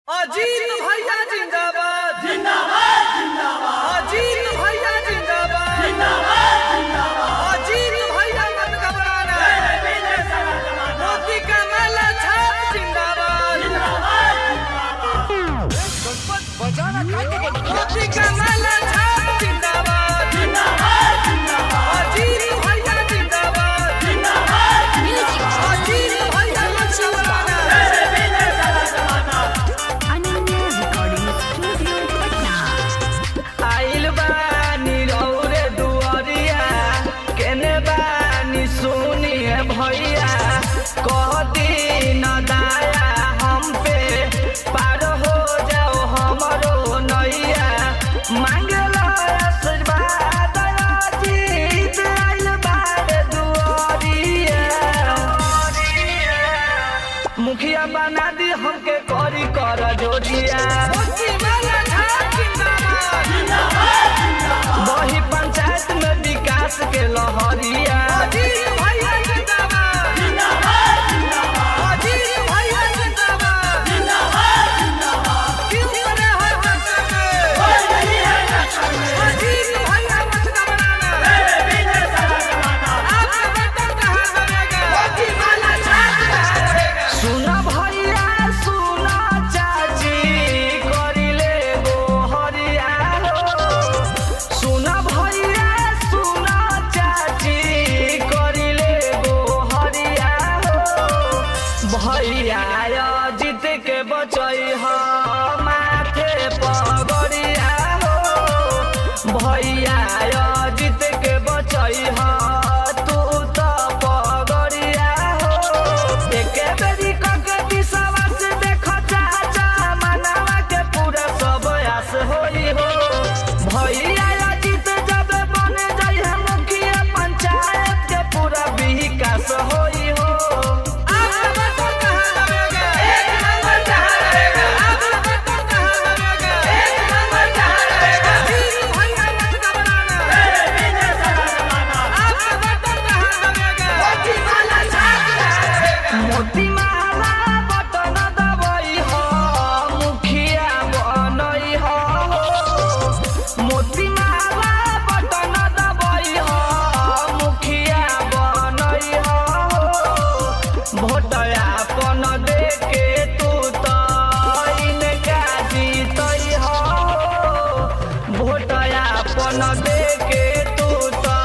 अजीत भैया जिंदाबाद जिंदाबाद जिंदाबाद अजीत भैया जिंदाबाद जिंदाबाद जिंदाबाद अजीत भैया मत घबराना जय विजय सारा जमाना मोदी का माला छाप जिंदाबाद जिंदाबाद जिंदाबाद मोदी का माला छाप जिंदाबाद जिंदाबाद जिंदाबाद अजीत भैया जिंदाबाद जिंदाबाद अजीत भैया मत घबराना जय विजय सारा जमाना अनन्या रिकॉर्डिंग स्टूडियो पटना। आइल बानी रौरे दुआरिया केने बानी सुनिए भैया कहती न दाया हम पे पार हो जाओ हमरो नैया मांगला आशीर्वाद अजीत आइल बारे दुआरिया मुखिया बना दी हमके करी कर जोड़िया वही पंचायत में विकास के लहरिया जिंदाबाद जिंदाबाद जिंदाबाद जिंदाबाद कोई नहीं है टक्कर में जय विजय सारा जमाना मोदी माला छाप जाएगा सुन भैया सुन चाची करिले गोहरिया हो सुन भैया सुन चाची करिले गोहरिया हो भैया जीत के बचई हो माथे पगड़िया हो भैया जीत के बचई हो तू तो पगड़िया हो एके बेरी कके विश्वास देख चाचा मनावा के पूरा सब आस होई हो भैया जीत जब बन जाई है मुखिया पंचायत के पूरा विकास होई हो एक नंबर जहां रहेगा एक नंबर जहां रहेगा जय विजय सारा जमाना मोदी माला छाप जाएगा मोती माला बटन दबई हो मुखिया बनई हो मोती माला बटन दबई हो मुखिया बनई हो भोट अपन दे के तू तो इनका जीतई हो भोट अपन दे के तू तो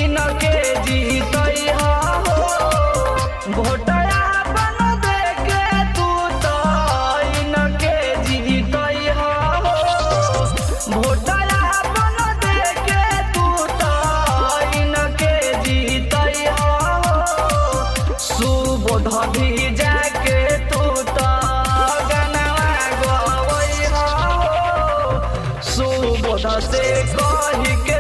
इनके जीतई हो भोट अपन दे के तू तो इनके जीतई हो भोट अपन दे के तू तो इनके जीतई हो सुबोध भी जाके तू तो गनवा गवई हो सुबोध से कही के